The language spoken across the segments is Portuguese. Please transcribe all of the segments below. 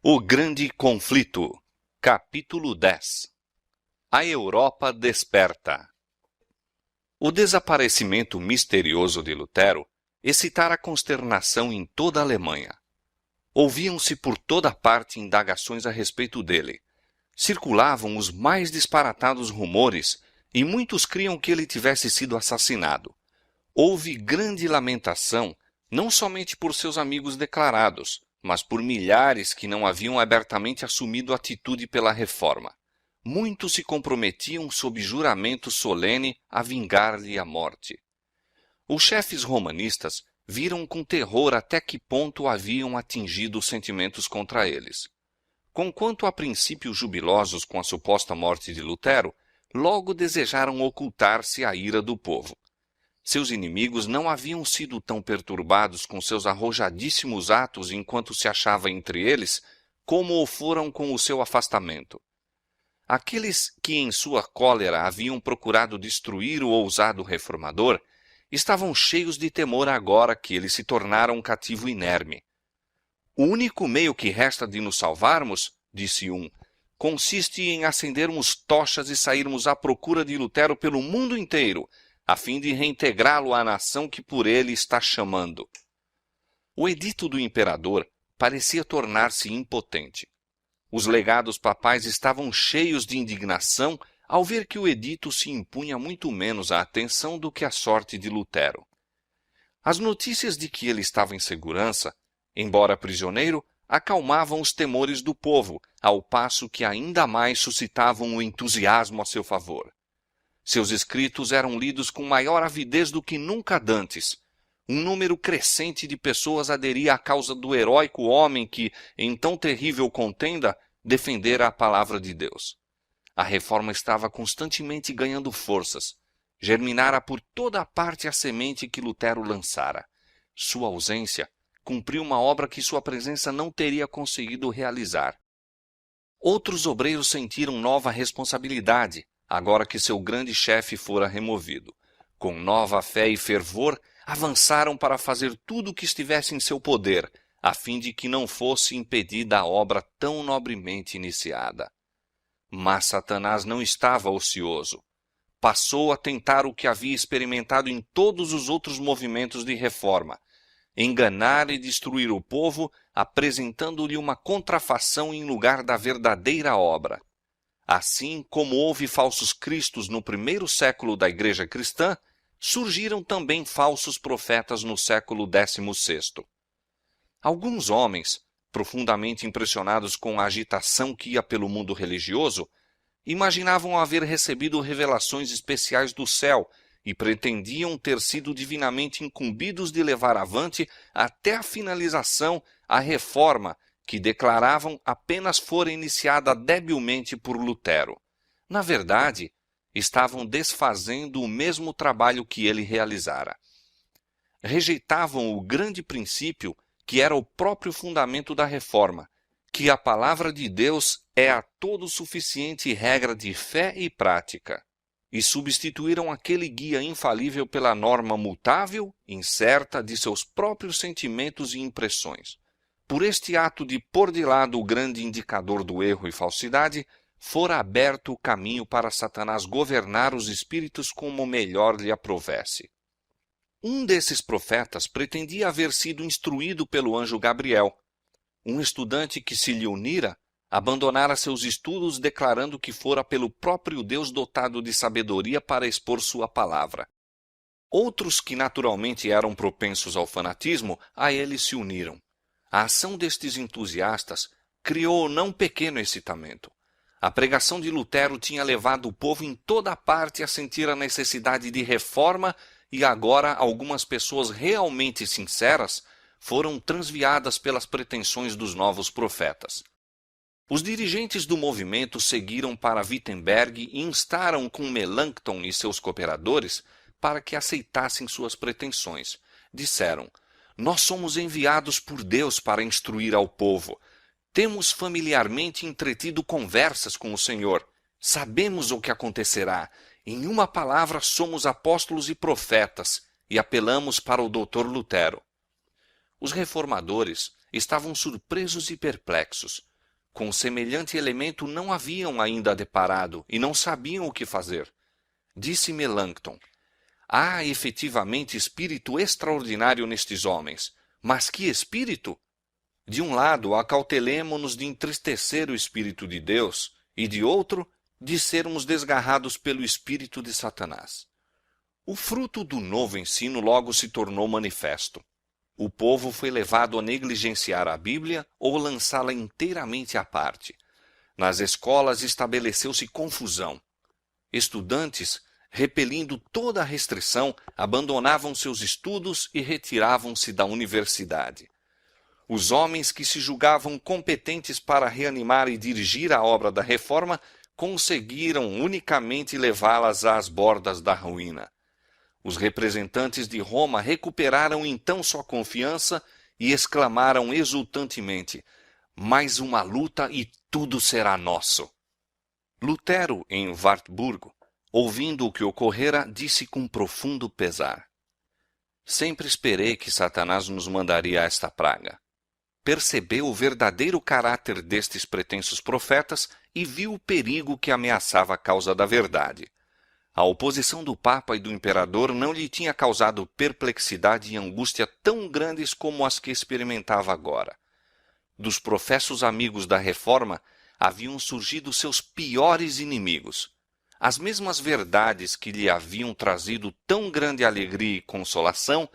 O Grande Conflito, capítulo 10. A Europa desperta. O desaparecimento misterioso de Lutero excitara consternação em toda a Alemanha. Ouviam-se por toda parte indagações a respeito dele. Circulavam os mais disparatados rumores, e muitos criam que ele tivesse sido assassinado. Houve grande lamentação, não somente por seus amigos declarados, mas por milhares que não haviam abertamente assumido atitude pela reforma. Muitos se comprometiam sob juramento solene a vingar-lhe a morte. Os chefes romanistas viram com terror até que ponto haviam atingido os sentimentos contra eles. Conquanto a princípio jubilosos com a suposta morte de Lutero, logo desejaram ocultar-se à ira do povo. Seus inimigos não haviam sido tão perturbados com seus arrojadíssimos atos enquanto se achava entre eles, como o foram com o seu afastamento. Aqueles que em sua cólera haviam procurado destruir o ousado reformador, estavam cheios de temor agora que ele se tornara um cativo inerme. O único meio que resta de nos salvarmos, disse um, consiste em acendermos tochas e sairmos à procura de Lutero pelo mundo inteiro, a fim de reintegrá-lo à nação que por ele está chamando. O edito do imperador parecia tornar-se impotente. Os legados papais estavam cheios de indignação ao ver que o edito se impunha muito menos à atenção do que a sorte de Lutero. As notícias de que ele estava em segurança, embora prisioneiro, acalmavam os temores do povo, ao passo que ainda mais suscitavam o entusiasmo a seu favor. Seus escritos eram lidos com maior avidez do que nunca dantes. Um número crescente de pessoas aderia à causa do heróico homem que, em tão terrível contenda, defendera a palavra de Deus. A reforma estava constantemente ganhando forças. Germinara por toda a parte a semente que Lutero lançara. Sua ausência cumpriu uma obra que sua presença não teria conseguido realizar. Outros obreiros sentiram nova responsabilidade, agora que seu grande chefe fora removido. Com nova fé e fervor, avançaram para fazer tudo o que estivesse em seu poder, a fim de que não fosse impedida a obra tão nobremente iniciada. Mas Satanás não estava ocioso. Passou a tentar o que havia experimentado em todos os outros movimentos de reforma: enganar e destruir o povo, apresentando-lhe uma contrafação em lugar da verdadeira obra. Assim como houve falsos cristos no primeiro século da Igreja cristã, surgiram também falsos profetas no século XVI. Alguns homens, profundamente impressionados com a agitação que ia pelo mundo religioso, imaginavam haver recebido revelações especiais do céu e pretendiam ter sido divinamente incumbidos de levar avante até a finalização a reforma que declaravam apenas fora iniciada debilmente por Lutero. Na verdade, estavam desfazendo o mesmo trabalho que ele realizara. Rejeitavam o grande princípio que era o próprio fundamento da reforma, que a palavra de Deus é a todo suficiente regra de fé e prática, e substituíram aquele guia infalível pela norma mutável, incerta, de seus próprios sentimentos e impressões. Por este ato de pôr de lado o grande indicador do erro e falsidade, fora aberto o caminho para Satanás governar os espíritos como melhor lhe aprovesse. Um desses profetas pretendia haver sido instruído pelo anjo Gabriel. Um estudante que se lhe unira abandonara seus estudos declarando que fora pelo próprio Deus dotado de sabedoria para expor sua palavra. Outros que naturalmente eram propensos ao fanatismo, a ele se uniram. A ação destes entusiastas criou não pequeno excitamento. A pregação de Lutero tinha levado o povo em toda a parte a sentir a necessidade de reforma e agora algumas pessoas realmente sinceras foram transviadas pelas pretensões dos novos profetas. Os dirigentes do movimento seguiram para Wittenberg e instaram com Melanchthon e seus cooperadores para que aceitassem suas pretensões. Disseram: nós somos enviados por Deus para instruir ao povo. Temos familiarmente entretido conversas com o Senhor. Sabemos o que acontecerá. Em uma palavra, somos apóstolos e profetas, e apelamos para o Dr. Lutero. Os reformadores estavam surpresos e perplexos. com semelhante elemento não haviam ainda deparado e não sabiam o que fazer. Disse Melanchthon: há efetivamente espírito extraordinário nestes homens. Mas que espírito? De um lado, acautelemo-nos de entristecer o Espírito de Deus, e de outro, de sermos desgarrados pelo espírito de Satanás. O fruto do novo ensino logo se tornou manifesto. O povo foi levado a negligenciar a Bíblia ou lançá-la inteiramente à parte. Nas escolas estabeleceu-se confusão. Estudantes, repelindo toda a restrição, abandonavam seus estudos e retiravam-se da universidade. Os homens que se julgavam competentes para reanimar e dirigir a obra da reforma conseguiram unicamente levá-las às bordas da ruína. Os representantes de Roma recuperaram então sua confiança e exclamaram exultantemente: mais uma luta e tudo será nosso. Lutero, em Wartburgo, ouvindo o que ocorrera, disse com profundo pesar: sempre esperei que Satanás nos mandaria esta praga. Percebeu o verdadeiro caráter destes pretensos profetas e viu o perigo que ameaçava a causa da verdade. A oposição do Papa e do Imperador não lhe tinha causado perplexidade e angústia tão grandes como as que experimentava agora. Dos professos amigos da Reforma haviam surgido seus piores inimigos. As mesmas verdades que lhe haviam trazido tão grande alegria e consolação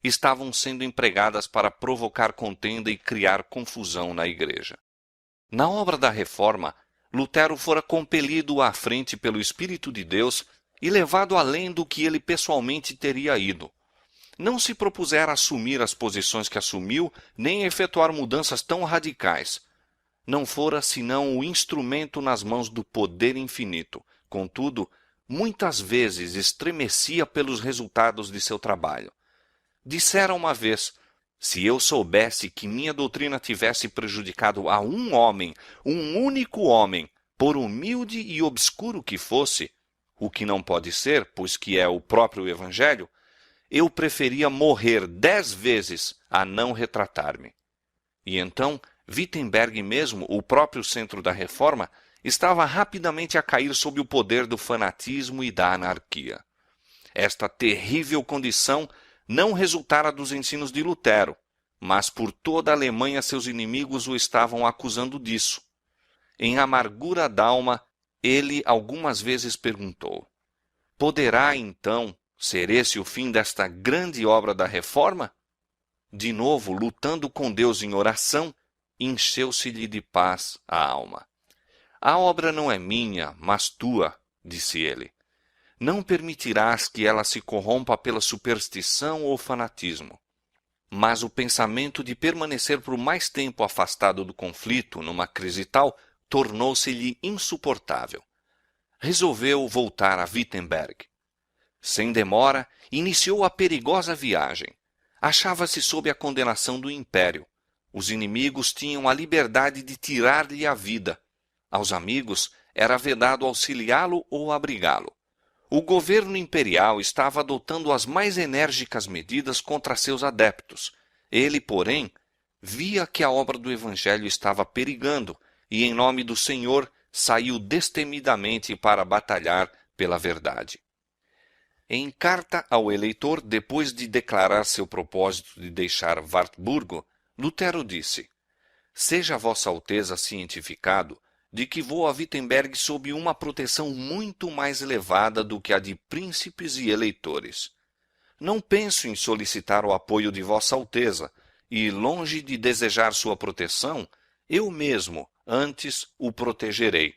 estavam sendo empregadas para provocar contenda e criar confusão na Igreja. Na obra da Reforma, Lutero fora compelido à frente pelo Espírito de Deus e levado além do que ele pessoalmente teria ido. Não se propusera assumir as posições que assumiu, nem efetuar mudanças tão radicais. Não fora senão o instrumento nas mãos do poder infinito. Contudo, muitas vezes estremecia pelos resultados de seu trabalho. Dissera uma vez: se eu soubesse que minha doutrina tivesse prejudicado a um homem, um único homem, por humilde e obscuro que fosse, o que não pode ser, pois que é o próprio Evangelho, eu preferia morrer 10 vezes a não retratar-me. E então, Wittenberg mesmo, o próprio centro da Reforma, estava rapidamente a cair sob o poder do fanatismo e da anarquia. Esta terrível condição não resultara dos ensinos de Lutero, mas por toda a Alemanha seus inimigos o estavam acusando disso. Em amargura d'alma, ele algumas vezes perguntou: poderá, então, ser esse o fim desta grande obra da Reforma? De novo, lutando com Deus em oração, encheu-se-lhe de paz a alma. A obra não é minha, mas tua, disse ele. Não permitirás que ela se corrompa pela superstição ou fanatismo. Mas o pensamento de permanecer por mais tempo afastado do conflito, numa crise tal, tornou-se-lhe insuportável. Resolveu voltar a Wittenberg. Sem demora, iniciou a perigosa viagem. Achava-se sob a condenação do Império. Os inimigos tinham a liberdade de tirar-lhe a vida. Aos amigos era vedado auxiliá-lo ou abrigá-lo. O governo imperial estava adotando as mais enérgicas medidas contra seus adeptos. Ele, porém, via que a obra do Evangelho estava perigando e, em nome do Senhor, saiu destemidamente para batalhar pela verdade. Em carta ao eleitor, depois de declarar seu propósito de deixar Wartburgo, Lutero disse: seja Vossa Alteza cientificado de que vou a Wittenberg sob uma proteção muito mais elevada do que a de príncipes e eleitores. Não penso em solicitar o apoio de Vossa Alteza, e, longe de desejar sua proteção, eu mesmo, antes, o protegerei.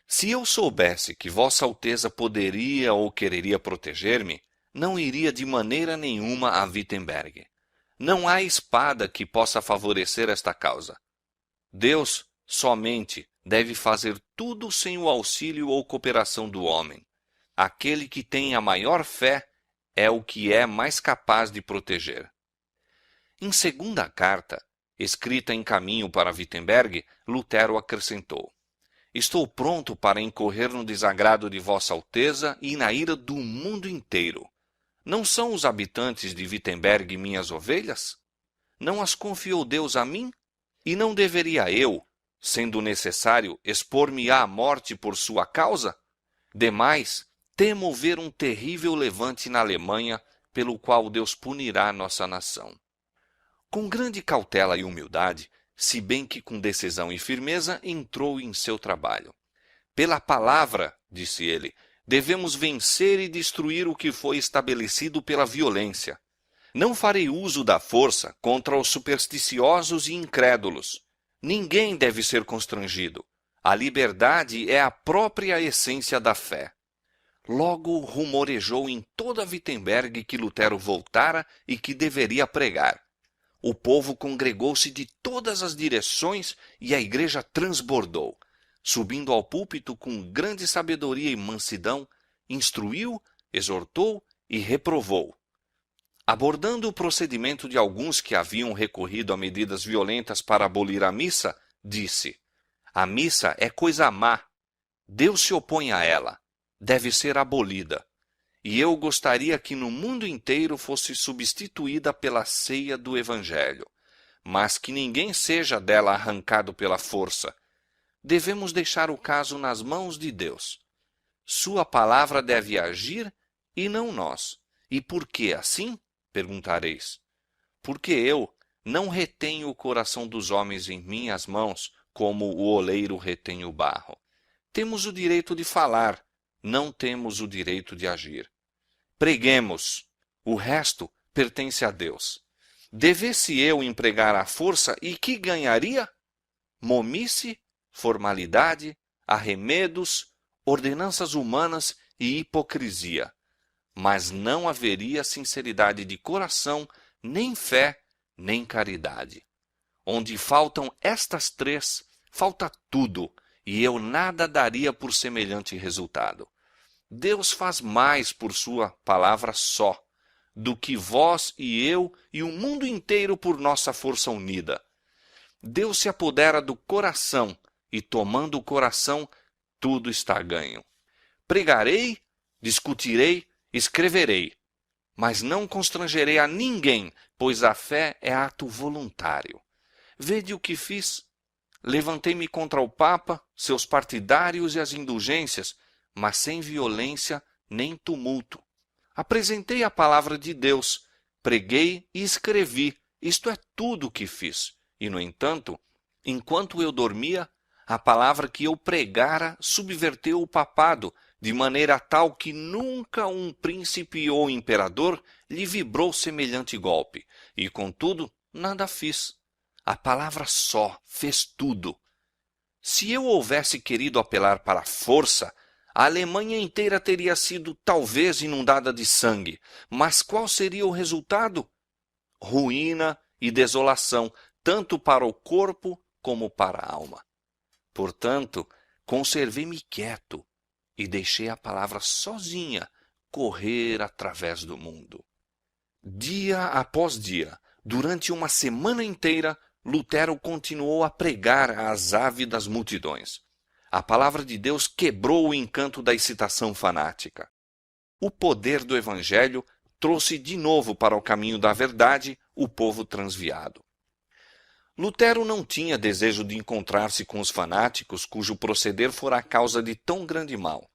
Se eu soubesse que Vossa Alteza poderia ou quereria proteger-me, não iria de maneira nenhuma a Wittenberg. Não há espada que possa favorecer esta causa. Deus, somente, deve fazer tudo sem o auxílio ou cooperação do homem. Aquele que tem a maior fé é o que é mais capaz de proteger. Em segunda carta, escrita em caminho para Wittenberg, Lutero acrescentou: estou pronto para incorrer no desagrado de Vossa Alteza e na ira do mundo inteiro. Não são os habitantes de Wittenberg minhas ovelhas? Não as confiou Deus a mim? E não deveria eu, sendo necessário expor-me-á à morte por sua causa? Demais, temo ver um terrível levante na Alemanha, pelo qual Deus punirá nossa nação. Com grande cautela e humildade, se bem que com decisão e firmeza, entrou em seu trabalho. Pela palavra, disse ele, devemos vencer e destruir o que foi estabelecido pela violência. Não farei uso da força contra os supersticiosos e incrédulos. Ninguém deve ser constrangido. A liberdade é a própria essência da fé. Logo rumorejou em toda Wittenberg que Lutero voltara e que deveria pregar. O povo congregou-se de todas as direções e a igreja transbordou. Subindo ao púlpito com grande sabedoria e mansidão, instruiu, exortou e reprovou. Abordando o procedimento de alguns que haviam recorrido a medidas violentas para abolir a missa, disse: a missa é coisa má. Deus se opõe a ela. Deve ser abolida. E eu gostaria que no mundo inteiro fosse substituída pela ceia do Evangelho, mas que ninguém seja dela arrancado pela força. Devemos deixar o caso nas mãos de Deus. Sua palavra deve agir e não nós. E por que assim? Perguntareis. Porque eu não retenho o coração dos homens em minhas mãos, como o oleiro retém o barro. Temos o direito de falar, não temos o direito de agir. Preguemos, o resto pertence a Deus. Devesse eu empregar a força, e que ganharia? Momice, formalidade, arremedos, ordenanças humanas e hipocrisia. Mas não haveria sinceridade de coração, nem fé, nem caridade. Onde faltam estas três, falta tudo, e eu nada daria por semelhante resultado. Deus faz mais por sua palavra só, do que vós e eu e o mundo inteiro por nossa força unida. Deus se apodera do coração, e tomando o coração, tudo está ganho. Pregarei, discutirei, escreverei, mas não constrangerei a ninguém, pois a fé é ato voluntário. Vede o que fiz. Levantei-me contra o Papa, seus partidários e as indulgências, mas sem violência nem tumulto. Apresentei a palavra de Deus, preguei e escrevi, isto é tudo o que fiz. E, no entanto, enquanto eu dormia, a palavra que eu pregara subverteu o papado, de maneira tal que nunca um príncipe ou imperador lhe vibrou semelhante golpe, e, contudo, nada fiz. A palavra só fez tudo. Se eu houvesse querido apelar para a força, a Alemanha inteira teria sido talvez inundada de sangue, mas qual seria o resultado? Ruína e desolação, tanto para o corpo como para a alma. Portanto, conservei-me quieto e deixei a palavra sozinha correr através do mundo. Dia após dia, durante uma semana inteira, Lutero continuou a pregar às ávidas multidões. A palavra de Deus quebrou o encanto da excitação fanática. O poder do Evangelho trouxe de novo para o caminho da verdade o povo transviado. Lutero não tinha desejo de encontrar-se com os fanáticos cujo proceder fora a causa de tão grande mal.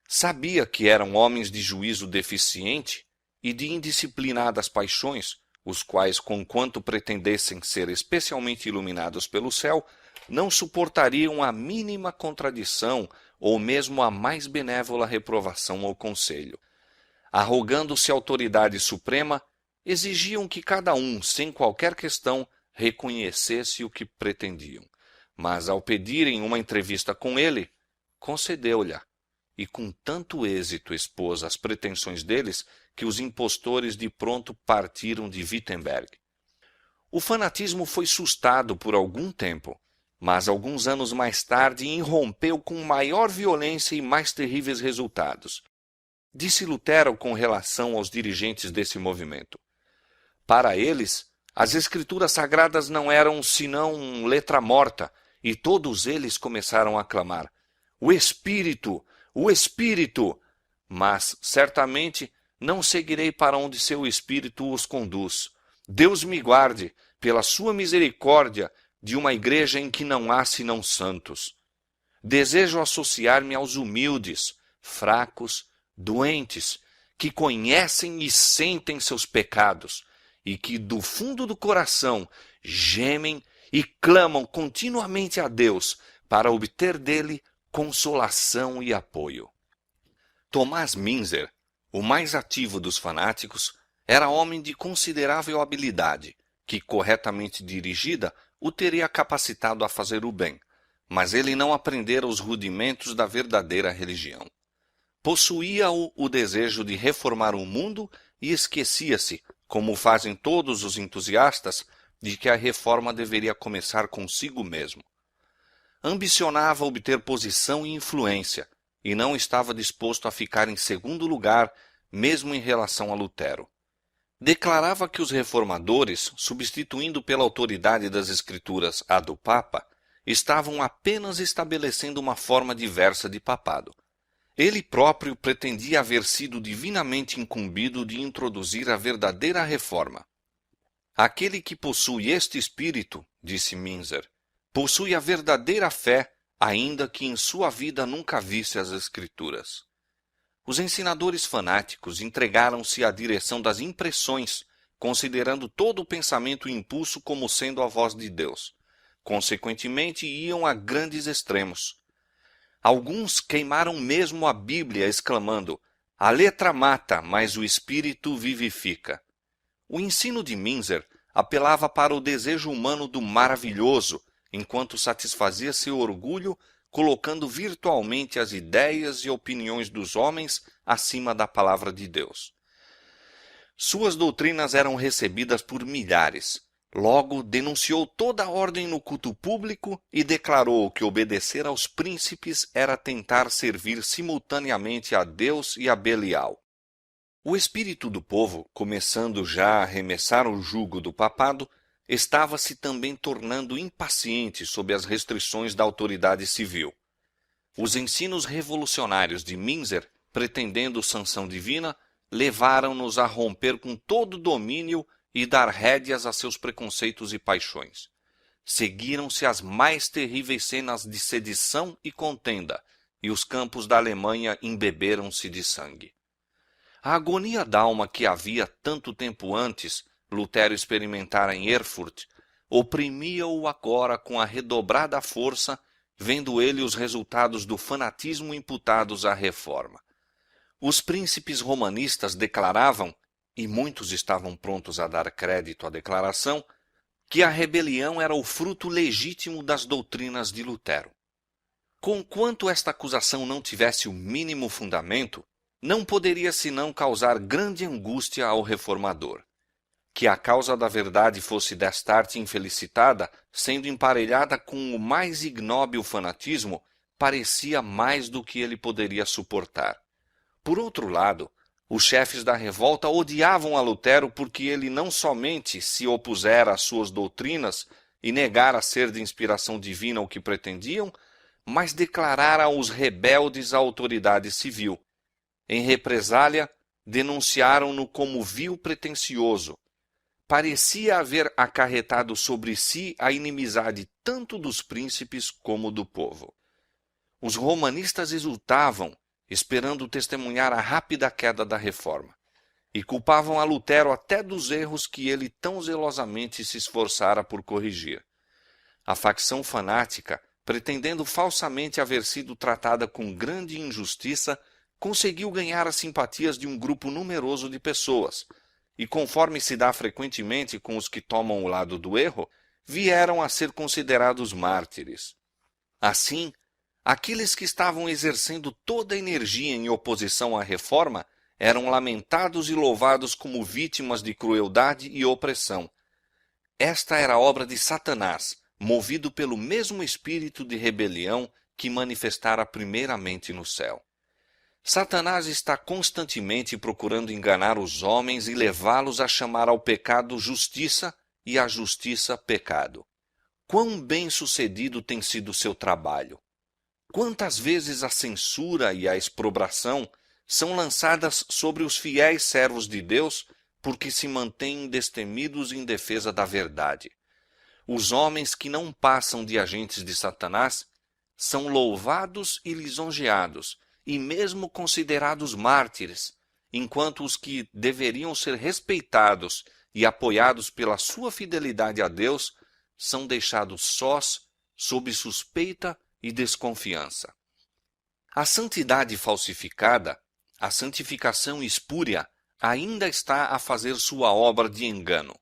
Sabia que eram homens de juízo deficiente e de indisciplinadas paixões, os quais, conquanto pretendessem ser especialmente iluminados pelo céu, não suportariam a mínima contradição ou mesmo a mais benévola reprovação ou conselho. Arrogando-se autoridade suprema, exigiam que cada um, sem qualquer questão, reconhecesse o que pretendiam. Mas, ao pedirem uma entrevista com ele, concedeu-lhe, e com tanto êxito expôs as pretensões deles que os impostores de pronto partiram de Wittenberg. O fanatismo foi sustado por algum tempo, mas alguns anos mais tarde irrompeu com maior violência e mais terríveis resultados. Disse Lutero com relação aos dirigentes desse movimento: para eles, as escrituras sagradas não eram senão letra morta, e todos eles começaram a clamar: o Espírito, o Espírito! Mas, certamente, não seguirei para onde seu Espírito os conduz. Deus me guarde, pela sua misericórdia, de uma igreja em que não há senão santos. Desejo associar-me aos humildes, fracos, doentes, que conhecem e sentem seus pecados e que do fundo do coração gemem e clamam continuamente a Deus para obter dele consolação e apoio. Tomás Münzer, o mais ativo dos fanáticos, era homem de considerável habilidade, que, corretamente dirigida, o teria capacitado a fazer o bem, mas ele não aprendera os rudimentos da verdadeira religião. Possuía-o o desejo de reformar o mundo e esquecia-se, como fazem todos os entusiastas, de que a reforma deveria começar consigo mesmo. Ambicionava obter posição e influência, e não estava disposto a ficar em segundo lugar, mesmo em relação a Lutero. Declarava que os reformadores, substituindo pela autoridade das Escrituras a do Papa, estavam apenas estabelecendo uma forma diversa de papado. Ele próprio pretendia haver sido divinamente incumbido de introduzir a verdadeira reforma. Aquele que possui este espírito, disse Münzer, possui a verdadeira fé, ainda que em sua vida nunca visse as Escrituras. Os ensinadores fanáticos entregaram-se à direção das impressões, considerando todo o pensamento e impulso como sendo a voz de Deus. Consequentemente, iam a grandes extremos. Alguns queimaram mesmo a Bíblia, exclamando: "A letra mata, mas o Espírito vivifica." O ensino de Münzer apelava para o desejo humano do maravilhoso, enquanto satisfazia seu orgulho, colocando virtualmente as ideias e opiniões dos homens acima da palavra de Deus. Suas doutrinas eram recebidas por milhares. Logo, denunciou toda a ordem no culto público e declarou que obedecer aos príncipes era tentar servir simultaneamente a Deus e a Belial. O espírito do povo, começando já a arremessar o jugo do papado, estava se também tornando impaciente sob as restrições da autoridade civil. Os ensinos revolucionários de Münzer, pretendendo sanção divina, levaram-nos a romper com todo o domínio e dar rédeas a seus preconceitos e paixões. Seguiram-se as mais terríveis cenas de sedição e contenda, e os campos da Alemanha embeberam-se de sangue. A agonia d'alma que havia tanto tempo antes Lutero experimentara em Erfurt, oprimia-o agora com a redobrada força, vendo ele os resultados do fanatismo imputados à reforma. Os príncipes romanistas declaravam, e muitos estavam prontos a dar crédito à declaração, que a rebelião era o fruto legítimo das doutrinas de Lutero. Conquanto esta acusação não tivesse o mínimo fundamento, não poderia senão causar grande angústia ao reformador. Que a causa da verdade fosse destarte infelicitada, sendo emparelhada com o mais ignóbil fanatismo, parecia mais do que ele poderia suportar. Por outro lado, os chefes da revolta odiavam a Lutero porque ele não somente se opusera às suas doutrinas e negara ser de inspiração divina o que pretendiam, mas declarara aos rebeldes a autoridade civil. Em represália, denunciaram-no como vil pretensioso. Parecia haver acarretado sobre si a inimizade tanto dos príncipes como do povo. Os romanistas exultavam, esperando testemunhar a rápida queda da reforma, e culpavam a Lutero até dos erros que ele tão zelosamente se esforçara por corrigir. A facção fanática, pretendendo falsamente haver sido tratada com grande injustiça, conseguiu ganhar as simpatias de um grupo numeroso de pessoas, e conforme se dá frequentemente com os que tomam o lado do erro, vieram a ser considerados mártires. Assim, aqueles que estavam exercendo toda a energia em oposição à reforma eram lamentados e louvados como vítimas de crueldade e opressão. Esta era a obra de Satanás, movido pelo mesmo espírito de rebelião que manifestara primeiramente no céu. Satanás está constantemente procurando enganar os homens e levá-los a chamar ao pecado justiça e à justiça pecado. Quão bem-sucedido tem sido seu trabalho! Quantas vezes a censura e a exprobração são lançadas sobre os fiéis servos de Deus porque se mantêm destemidos em defesa da verdade. Os homens que não passam de agentes de Satanás são louvados e lisonjeados, e mesmo considerados mártires, enquanto os que deveriam ser respeitados e apoiados pela sua fidelidade a Deus são deixados sós, sob suspeita e desconfiança. A santidade falsificada, a santificação espúria, ainda está a fazer sua obra de engano.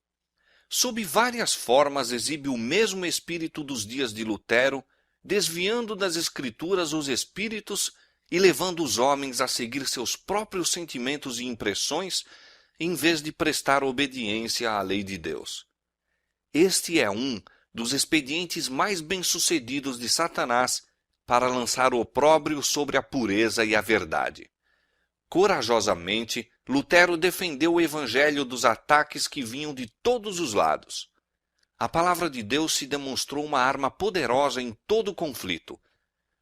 Sob várias formas exibe o mesmo espírito dos dias de Lutero, desviando das Escrituras os espíritos e levando os homens a seguir seus próprios sentimentos e impressões, em vez de prestar obediência à lei de Deus. Este é um dos expedientes mais bem-sucedidos de Satanás para lançar opróbrio sobre a pureza e a verdade. Corajosamente, Lutero defendeu o evangelho dos ataques que vinham de todos os lados. A palavra de Deus se demonstrou uma arma poderosa em todo o conflito.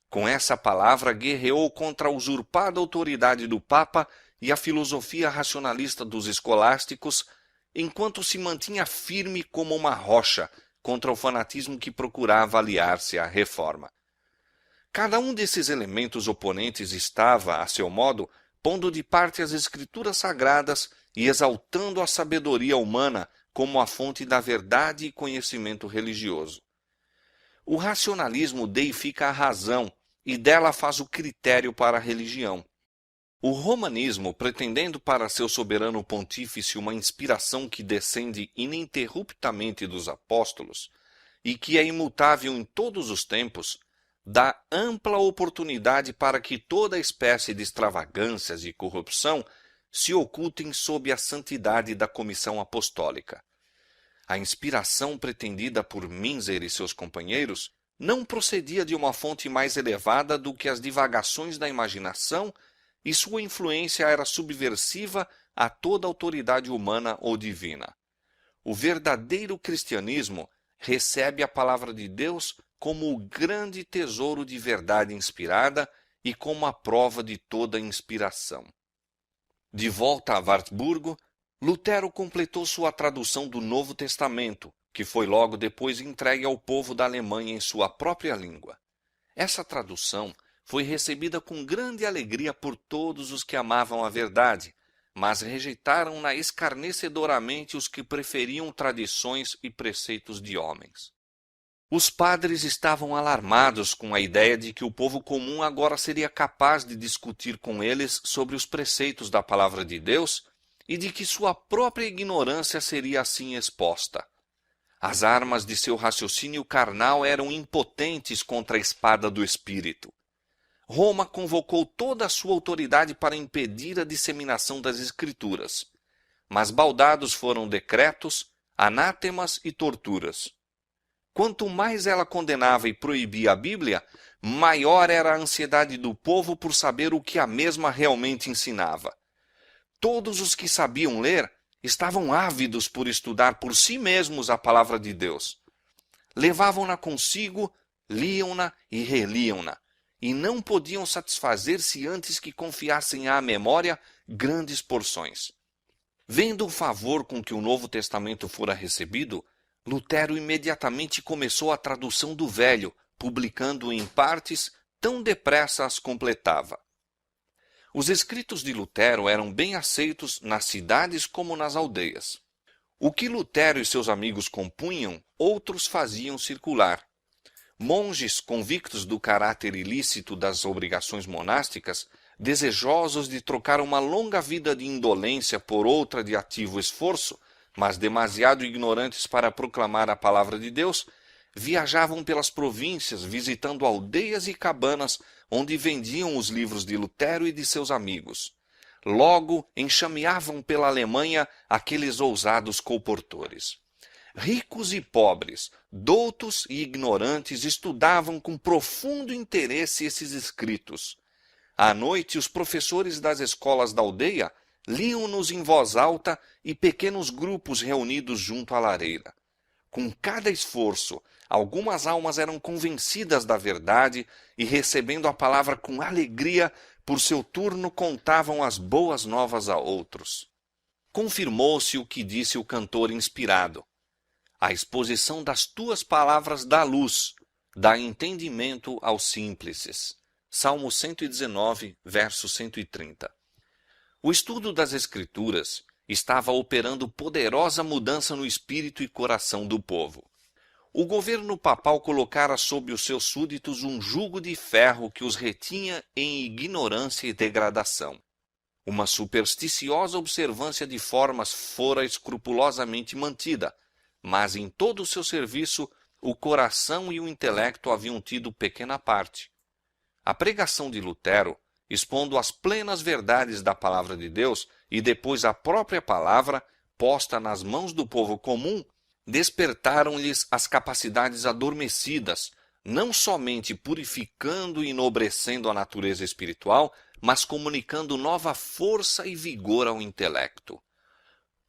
Com essa palavra, guerreou contra a usurpada autoridade do Papa e a filosofia racionalista dos escolásticos, enquanto se mantinha firme como uma rocha contra o fanatismo que procurava aliar-se à Reforma. Cada um desses elementos oponentes estava, a seu modo, pondo de parte as Escrituras sagradas e exaltando a sabedoria humana como a fonte da verdade e conhecimento religioso. O racionalismo deifica a razão e dela faz o critério para a religião. O romanismo, pretendendo para seu soberano pontífice uma inspiração que descende ininterruptamente dos apóstolos e que é imutável em todos os tempos, dá ampla oportunidade para que toda espécie de extravagâncias e corrupção se ocultem sob a santidade da comissão apostólica. A inspiração pretendida por Minzer e seus companheiros não procedia de uma fonte mais elevada do que as divagações da imaginação, e sua influência era subversiva a toda autoridade humana ou divina. O verdadeiro cristianismo recebe a palavra de Deus como o grande tesouro de verdade inspirada e como a prova de toda inspiração. De volta a Wartburgo, Lutero completou sua tradução do Novo Testamento, que foi logo depois entregue ao povo da Alemanha em sua própria língua. Essa tradução foi recebida com grande alegria por todos os que amavam a verdade, mas rejeitaram-na escarnecedoramente os que preferiam tradições e preceitos de homens. Os padres estavam alarmados com a ideia de que o povo comum agora seria capaz de discutir com eles sobre os preceitos da palavra de Deus e de que sua própria ignorância seria assim exposta. As armas de seu raciocínio carnal eram impotentes contra a espada do Espírito. Roma convocou toda a sua autoridade para impedir a disseminação das Escrituras, mas baldados foram decretos, anátemas e torturas. Quanto mais ela condenava e proibia a Bíblia, maior era a ansiedade do povo por saber o que a mesma realmente ensinava. Todos os que sabiam ler estavam ávidos por estudar por si mesmos a palavra de Deus. Levavam-na consigo, liam-na e reliam-na, e não podiam satisfazer-se antes que confiassem à memória grandes porções. Vendo o favor com que o Novo Testamento fora recebido, Lutero imediatamente começou a tradução do Velho, publicando em partes, tão depressa as completava. Os escritos de Lutero eram bem aceitos nas cidades como nas aldeias. O que Lutero e seus amigos compunham, outros faziam circular. Monges convictos do caráter ilícito das obrigações monásticas, desejosos de trocar uma longa vida de indolência por outra de ativo esforço, mas demasiado ignorantes para proclamar a palavra de Deus, viajavam pelas províncias, visitando aldeias e cabanas onde vendiam os livros de Lutero e de seus amigos. Logo enxameavam pela Alemanha aqueles ousados colportores. Ricos e pobres, doutos e ignorantes estudavam com profundo interesse esses escritos. À noite, os professores das escolas da aldeia liam-nos em voz alta e pequenos grupos reunidos junto à lareira. Com cada esforço, algumas almas eram convencidas da verdade e, recebendo a palavra com alegria, por seu turno contavam as boas novas a outros. Confirmou-se o que disse o cantor inspirado. A exposição das tuas palavras dá luz, dá entendimento aos simples. Salmo 119, verso 130. O estudo das Escrituras estava operando poderosa mudança no espírito e coração do povo. O governo papal colocara sob os seus súditos um jugo de ferro que os retinha em ignorância e degradação. Uma supersticiosa observância de formas fora escrupulosamente mantida, mas em todo o seu serviço o coração e o intelecto haviam tido pequena parte. A pregação de Lutero, expondo as plenas verdades da palavra de Deus e depois a própria palavra, posta nas mãos do povo comum, despertaram-lhes as capacidades adormecidas, não somente purificando e enobrecendo a natureza espiritual, mas comunicando nova força e vigor ao intelecto.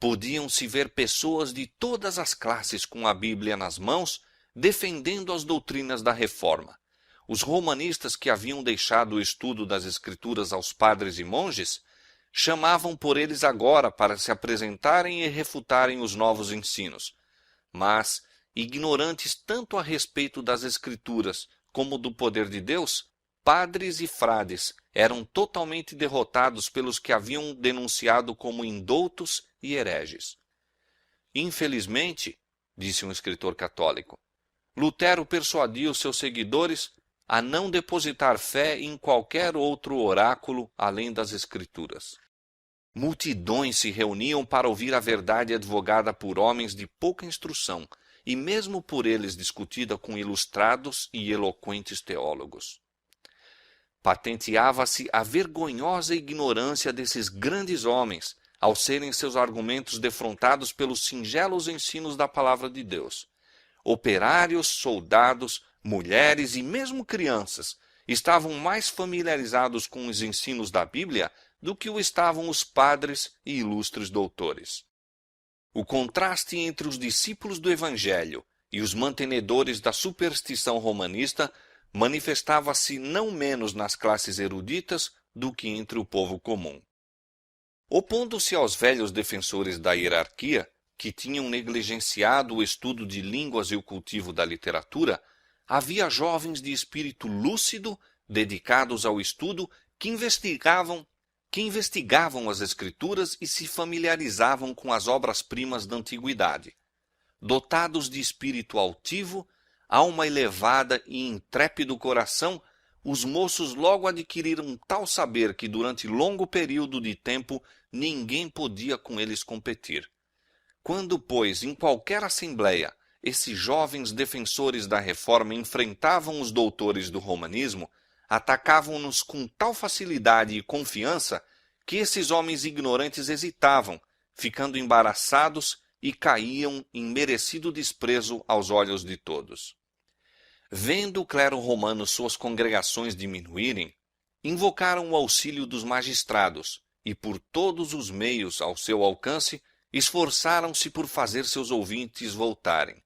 Podiam-se ver pessoas de todas as classes com a Bíblia nas mãos, defendendo as doutrinas da Reforma. Os romanistas que haviam deixado o estudo das Escrituras aos padres e monges, chamavam por eles agora para se apresentarem e refutarem os novos ensinos. Mas, ignorantes tanto a respeito das Escrituras como do poder de Deus, padres e frades eram totalmente derrotados pelos que haviam denunciado como indoutos e hereges. Infelizmente, disse um escritor católico, Lutero persuadiu seus seguidores a não depositar fé em qualquer outro oráculo além das Escrituras. Multidões se reuniam para ouvir a verdade advogada por homens de pouca instrução, e mesmo por eles discutida com ilustrados e eloquentes teólogos. Patenteava-se a vergonhosa ignorância desses grandes homens, ao serem seus argumentos defrontados pelos singelos ensinos da palavra de Deus. Operários, soldados, mulheres e mesmo crianças estavam mais familiarizados com os ensinos da Bíblia do que o estavam os padres e ilustres doutores. O contraste entre os discípulos do Evangelho e os mantenedores da superstição romanista manifestava-se não menos nas classes eruditas do que entre o povo comum. Opondo-se aos velhos defensores da hierarquia, que tinham negligenciado o estudo de línguas e o cultivo da literatura, havia jovens de espírito lúcido, dedicados ao estudo, que investigavam as Escrituras e se familiarizavam com as obras-primas da antiguidade. Dotados de espírito altivo, alma elevada e intrépido coração, os moços logo adquiriram tal saber que durante longo período de tempo ninguém podia com eles competir. Quando, pois, em qualquer assembleia, esses jovens defensores da reforma enfrentavam os doutores do romanismo, atacavam-nos com tal facilidade e confiança que esses homens ignorantes hesitavam, ficando embaraçados e caíam em merecido desprezo aos olhos de todos. Vendo o clero romano suas congregações diminuírem, invocaram o auxílio dos magistrados e, por todos os meios ao seu alcance, esforçaram-se por fazer seus ouvintes voltarem.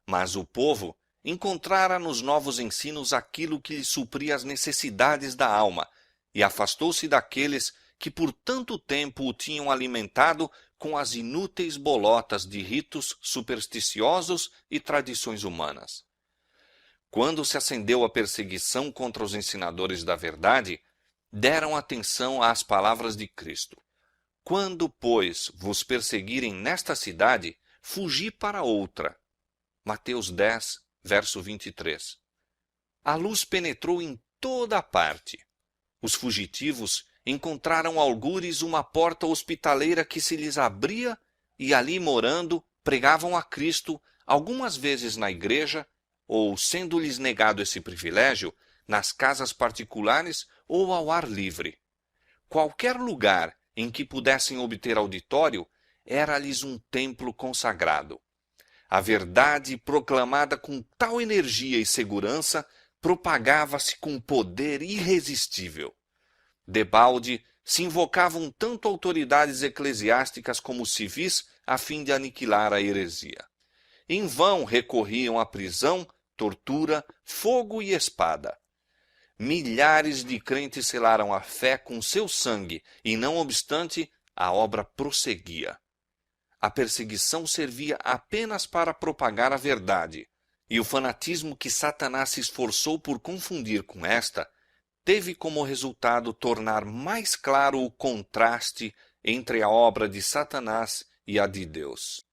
Mas o povo encontrara nos novos ensinos aquilo que lhe supria as necessidades da alma e afastou-se daqueles que por tanto tempo o tinham alimentado com as inúteis bolotas de ritos supersticiosos e tradições humanas. Quando se acendeu a perseguição contra os ensinadores da verdade, deram atenção às palavras de Cristo. Quando, pois, vos perseguirem nesta cidade, fugi para outra. Mateus 10, verso 23. A luz penetrou em toda a parte. Os fugitivos encontraram algures uma porta hospitaleira que se lhes abria e ali morando pregavam a Cristo, algumas vezes na igreja, ou, sendo-lhes negado esse privilégio, nas casas particulares ou ao ar livre. Qualquer lugar em que pudessem obter auditório era-lhes um templo consagrado. A verdade, proclamada com tal energia e segurança, propagava-se com poder irresistível. Debalde se invocavam tanto autoridades eclesiásticas como civis a fim de aniquilar a heresia. Em vão recorriam à prisão, tortura, fogo e espada. Milhares de crentes selaram a fé com seu sangue e, não obstante, a obra prosseguia. a perseguição servia apenas para propagar a verdade, e o fanatismo que Satanás se esforçou por confundir com esta teve como resultado tornar mais claro o contraste entre a obra de Satanás e a de Deus.